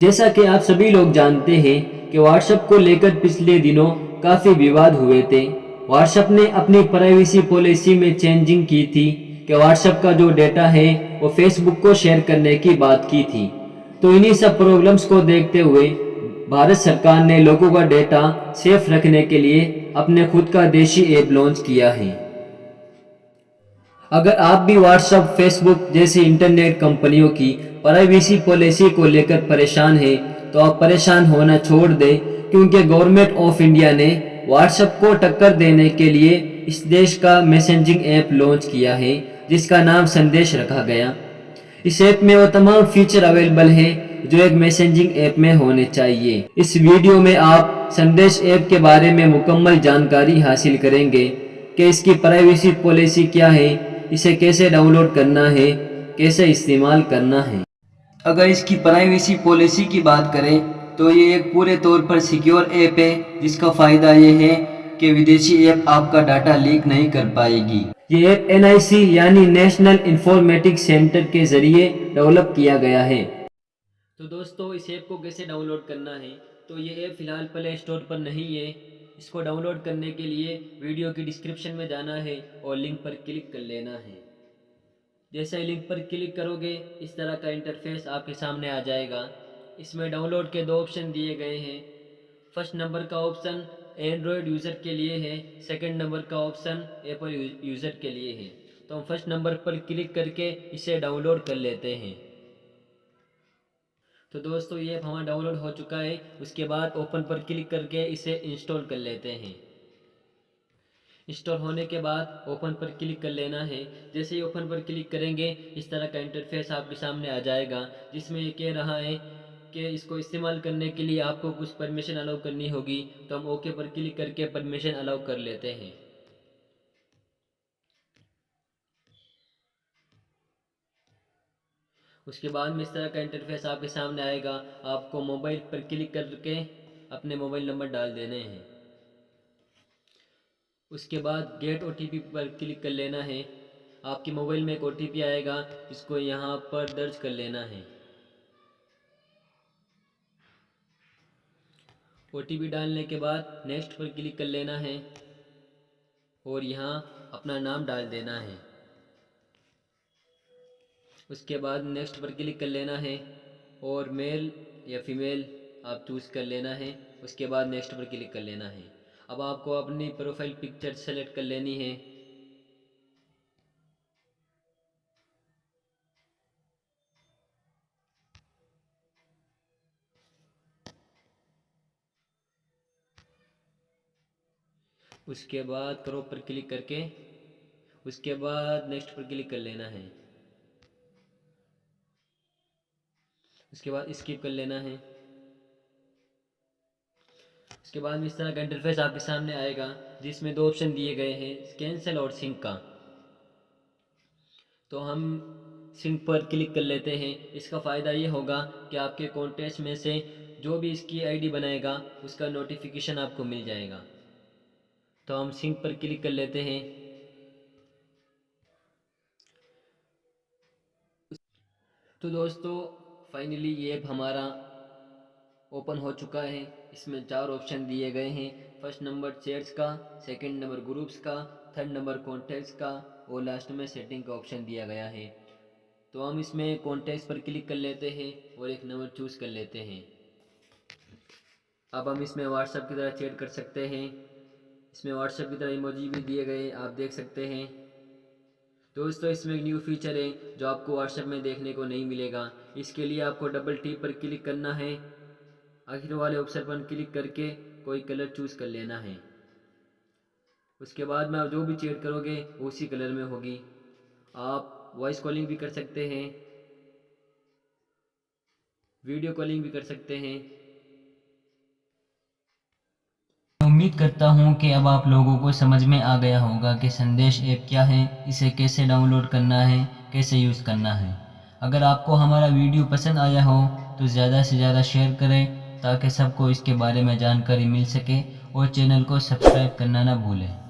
जैसा कि आप सभी लोग जानते हैं कि व्हाट्सएप को लेकर पिछले दिनों काफ़ी विवाद हुए थे। व्हाट्सएप ने अपनी प्राइवेसी पॉलिसी में चेंजिंग की थी कि व्हाट्सएप का जो डेटा है वो फेसबुक को शेयर करने की बात की थी। तो इन्हीं सब प्रॉब्लम्स को देखते हुए भारत सरकार ने लोगों का डेटा सेफ रखने के लिए अपने खुद का देशी ऐप लॉन्च किया है। अगर आप भी व्हाट्सएप, फेसबुक जैसी इंटरनेट कंपनियों की प्राइवेसी पॉलिसी को लेकर परेशान हैं, तो आप परेशान होना छोड़ दें, क्योंकि गवर्नमेंट ऑफ इंडिया ने व्हाट्सएप को टक्कर देने के लिए इस देश का मैसेजिंग ऐप लॉन्च किया है, जिसका नाम संदेश रखा गया। इस ऐप में वो तमाम फीचर अवेलेबल हैं जो एक मैसेजिंग ऐप में होने चाहिए। इस वीडियो में आप संदेश ऐप के बारे में मुकम्मल जानकारी हासिल करेंगे कि इसकी प्राइवेसी पॉलिसी क्या है, इसे कैसे डाउनलोड करना है, कैसे इस्तेमाल करना है। अगर इसकी प्राइवेसी पॉलिसी की बात करें तो ये एक पूरे तौर पर सिक्योर ऐप है, जिसका फ़ायदा ये है कि विदेशी ऐप आपका डाटा लीक नहीं कर पाएगी। ये ऐप NIC यानी नेशनल इंफॉर्मेटिक्स सेंटर के ज़रिए डेवलप किया गया है। तो दोस्तों, इस ऐप को कैसे डाउनलोड करना है, तो ये ऐप फ़िलहाल प्ले स्टोर पर नहीं है। इसको डाउनलोड करने के लिए वीडियो की डिस्क्रिप्शन में जाना है और लिंक पर क्लिक कर लेना है। जैसे ही लिंक पर क्लिक करोगे, इस तरह का इंटरफेस आपके सामने आ जाएगा। इसमें डाउनलोड के दो ऑप्शन दिए गए हैं। फर्स्ट नंबर का ऑप्शन एंड्रॉयड यूज़र के लिए है, सेकंड नंबर का ऑप्शन एप्पल यूज़र के लिए है। तो हम फर्स्ट नंबर पर क्लिक करके इसे डाउनलोड कर लेते हैं। तो दोस्तों, ये ऐप हमारा डाउनलोड हो चुका है। उसके बाद ओपन पर क्लिक करके इसे इंस्टॉल कर लेते हैं। इंस्टॉल होने के बाद ओपन पर क्लिक कर लेना है। जैसे ही ओपन पर क्लिक करेंगे, इस तरह का इंटरफेस आपके सामने आ जाएगा, जिसमें ये कह रहा है कि इसको इस्तेमाल करने के लिए आपको कुछ परमिशन अलाउ करनी होगी। तो हम ओके पर क्लिक करके परमिशन अलाउ कर लेते हैं। उसके बाद में इस तरह का इंटरफेस आपके सामने आएगा। आपको मोबाइल पर क्लिक करके अपने मोबाइल नंबर डाल देने हैं। उसके बाद गेट OTP पर क्लिक कर लेना है। आपके मोबाइल में एक OTP आएगा, जिसको यहाँ पर दर्ज कर लेना है। OTP डालने के बाद नेक्स्ट पर क्लिक कर लेना है और यहाँ अपना नाम डाल देना है। उसके बाद नेक्स्ट पर क्लिक कर लेना है और मेल या फीमेल आप चूज़ कर लेना है। उसके बाद नेक्स्ट पर क्लिक कर लेना है। अब आपको अपनी प्रोफाइल पिक्चर सेलेक्ट कर लेनी है। उसके बाद क्रॉप पर क्लिक करके उसके बाद नेक्स्ट पर क्लिक कर लेना है। उसके बाद स्किप कर लेना है। उसके बाद में इस तरह का इंटरफेस आपके सामने आएगा, जिसमें दो ऑप्शन दिए गए हैं, कैंसिल और सिंक का। तो हम सिंक पर क्लिक कर लेते हैं। इसका फ़ायदा ये होगा कि आपके कॉन्टेक्ट में से जो भी इसकी ID बनाएगा, उसका नोटिफिकेशन आपको मिल जाएगा। तो हम सिंक पर क्लिक कर लेते हैं। तो दोस्तों, फाइनली ये ऐप हमारा ओपन हो चुका है। इसमें 4 ऑप्शन दिए गए हैं। फर्स्ट नंबर चैट्स का, सेकंड नंबर ग्रुप्स का, थर्ड नंबर कॉन्टैक्ट्स का और लास्ट में सेटिंग का ऑप्शन दिया गया है। तो हम इसमें कॉन्टैक्ट्स पर क्लिक कर लेते हैं और एक नंबर चूज़ कर लेते हैं। अब हम इसमें व्हाट्सएप की तरह चैट कर सकते हैं। इसमें व्हाट्सएप की तरह इमोजी भी दिए गए, आप देख सकते हैं। दोस्तों, इसमें एक न्यू फीचर है जो आपको व्हाट्सएप में देखने को नहीं मिलेगा। इसके लिए आपको डबल टिक पर क्लिक करना है। आखिर वाले ऑप्शन पर क्लिक करके कोई कलर चूज़ कर लेना है। उसके बाद में आप जो भी चैट करोगे उसी कलर में होगी। आप वॉइस कॉलिंग भी कर सकते हैं, वीडियो कॉलिंग भी कर सकते हैं। उम्मीद करता हूँ कि अब आप लोगों को समझ में आ गया होगा कि संदेश ऐप क्या है, इसे कैसे डाउनलोड करना है, कैसे यूज़ करना है। अगर आपको हमारा वीडियो पसंद आया हो तो ज़्यादा से ज़्यादा शेयर करें, ताकि सबको इसके बारे में जानकारी मिल सके, और चैनल को सब्सक्राइब करना ना भूलें।